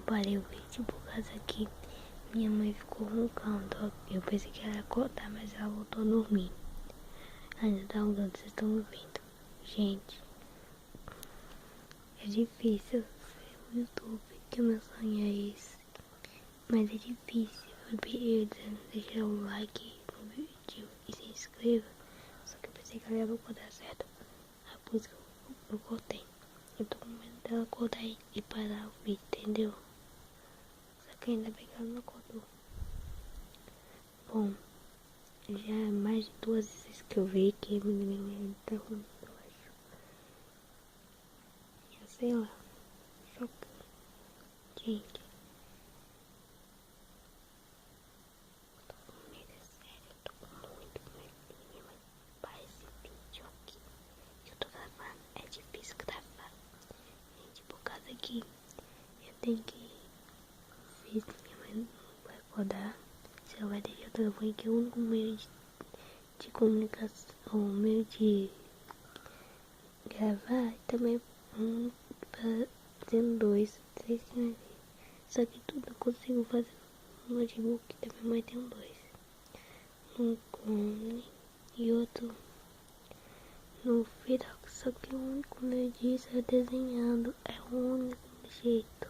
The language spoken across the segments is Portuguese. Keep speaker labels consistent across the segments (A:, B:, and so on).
A: eu parei o vídeo por causa que minha mãe ficou roncando. Eu pensei que ela ia acordar, mas ela voltou a dormir. Ainda tá roncando, vocês estão ouvindo. Gente, é difícil ser o YouTube, que o meu sonho é esse. Mas é difícil. Eu pedi deixar o like no vídeo e se inscreva. Só que eu pensei que ela ia acordar certo. É por isso que eu cortei. Eu tô com medo dela acordar e parar o vídeo, entendeu? Só que ainda bem que ela não acordou. Bom, já é mais de 2 vezes que eu vi que a menina tá ruim, eu acho. Já sei lá. Chocando. Gente. Eu tô com medo, é sério. Eu tô com muito medo de minha mãe parar esse vídeo aqui. Eu tô gravando. É difícil gravar. Gente, por causa que eu tenho que ver se minha mãe não vai acordar. Se ela vai deixar o telefone, que é o único meio de comunicação, o meio de gravar, e também fazendo 2, 3 canais. Só que tudo eu consigo fazer no notebook, da minha mãe tem 2. Um clone e outro no Fidox. Só que o único meio disso é desenhando, é o único jeito.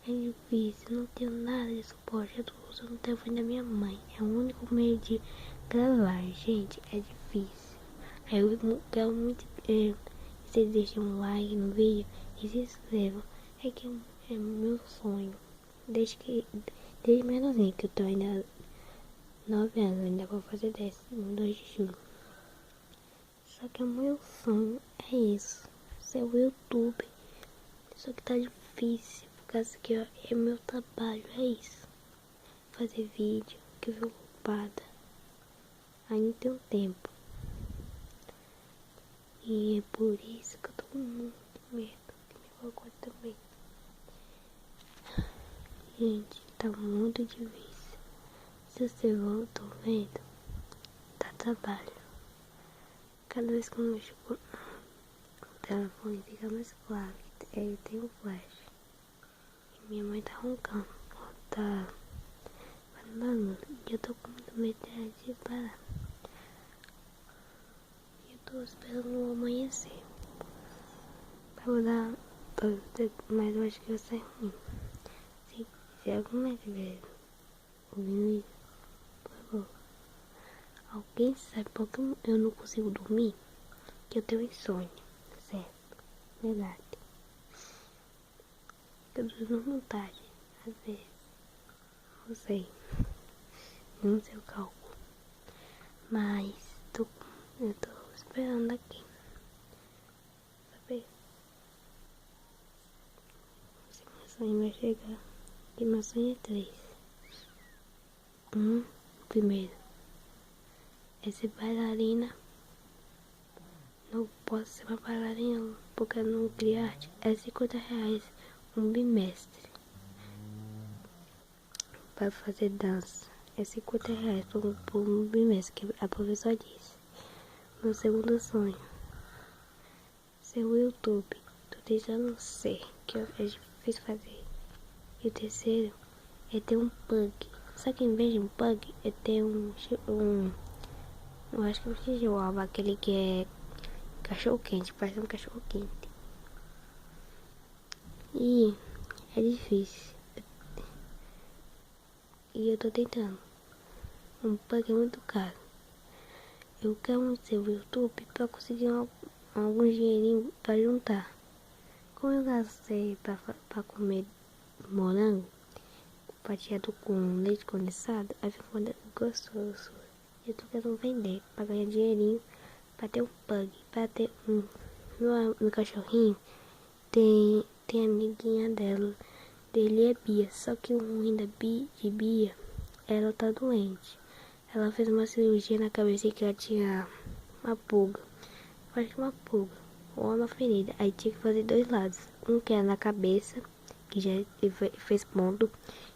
A: É difícil, não tenho nada de suporte, eu tô usando o telefone da minha mãe. É o único meio de gravar, gente, é difícil. Aí eu quero muito que vocês deixem um like no vídeo e se inscrevam. É que é meu sonho. Desde menorzinho, que eu tô ainda 9 anos, ainda vou fazer 10 no 2 de julho. Só que o meu sonho é isso, ser o YouTube. Só que tá difícil, por causa que ó, é meu trabalho, é isso. Fazer vídeo, que eu fico ocupada. Ainda tenho tempo. E é por isso que eu tô com muito medo que me colocou também. Gente, tá muito difícil. Se você voltou vendo, dá trabalho. Cada vez que eu mexo com o telefone fica mais claro. Ele tem um flash. E minha mãe tá roncando. Ela tá fazendo barulho. E eu tô com muito medo de parar. Eu tô esperando o amanhecer pra dar, mas eu acho que vai sair ruim. Se alguma tiver ouvindo isso, por favor, alguém sabe por que eu não consigo dormir? Que eu tenho insônia, certo? Verdade. Eu durmo vontade, às vezes. Não sei. Não sei o cálculo. Mas eu tô esperando aqui. Saber se meu sonho vai chegar. E meu sonho é 3. Primeiro, é ser bailarina. Não posso ser uma bailarina porque eu não crio arte. É R$50 um bimestre para fazer dança. É R$50 por um bimestre, que a professora disse. Meu segundo sonho, ser o YouTube. Tô tentando ser, que é difícil fazer. E o terceiro é ter um pug. Só que em vez de um pug, é ter eu acho que é um chihuahua, aquele que é cachorro quente, parece um cachorro quente. E é difícil. E eu tô tentando. Um pug é muito caro. Eu quero muito ser o YouTube pra conseguir algum dinheirinho pra juntar. Como eu gastei pra comer morango, fatiado com leite condensado, aí ficou gostoso. Eu tô querendo vender pra ganhar dinheirinho, pra ter um pug, pra ter um. Meu cachorrinho tem amiguinha dele é Bia, só que o ruim de Bia, ela tá doente. Ela fez uma cirurgia na cabeça que ela tinha uma pulga. Acho que uma pulga ou uma ferida. Aí tinha que fazer 2 lados. Um que era na cabeça, que já fez ponto,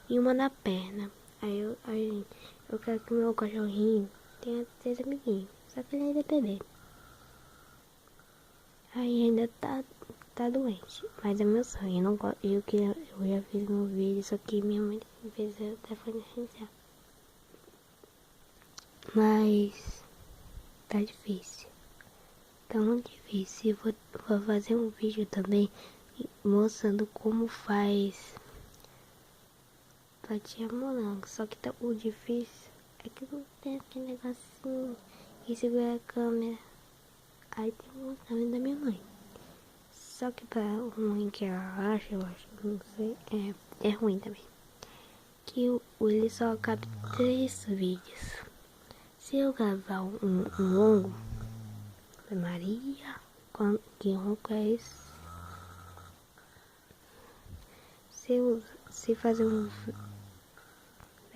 A: e uma na perna. Aí eu quero que o meu cachorrinho tenha 3 amiguinhos. Só que ele ainda é bebê. Aí ainda tá doente. Mas é meu sonho. Eu Eu já fiz no vídeo, só que minha mãe fez o telefone reiniciar. Mas tá difícil. Tá muito difícil. Eu vou fazer um vídeo também mostrando como faz fatia morango. Só que tá o difícil é que não tem aquele negocinho que segura a câmera. Aí tem que mostrar da minha mãe. Só que pra ruim que ela acha, eu acho, não sei, é ruim também. Que ele só cabe 3 vídeos. Se eu gravar um longo, Maria, que ronco é esse? Se fazer um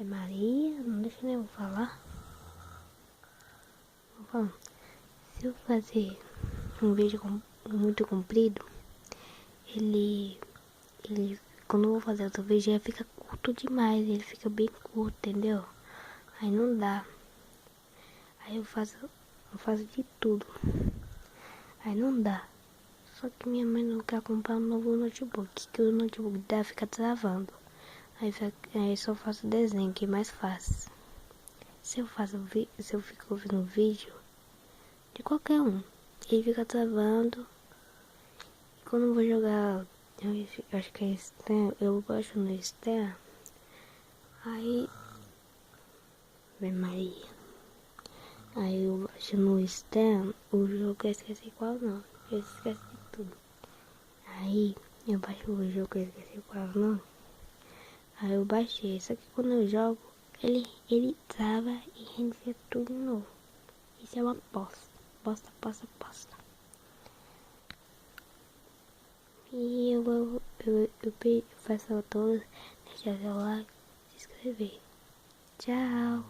A: Maria, não deixa nem eu falar. Se eu fazer um vídeo muito comprido, ele quando eu vou fazer outro vídeo, ele fica curto demais, ele fica bem curto, entendeu? Aí não dá. Aí eu faço de tudo. Aí não dá. Só que minha mãe não quer comprar um novo notebook, que o notebook dela fica travando. Aí só faço desenho, que é mais fácil. Se eu fico ouvindo vídeo de qualquer um, ele fica travando. E quando eu vou jogar, eu acho que é externo, eu gosto no externo. Aí, vem Maria. Aí eu baixo no externo, o jogo eu esqueci qual não. Eu esqueci de tudo. Aí eu baixo o jogo, eu esqueci qual não. Aí eu baixei, só que quando eu jogo, ele trava e reinicia tudo de novo. Isso é uma bosta. Bosta. E eu peço a todos deixar seu like, se inscrever. Tchau.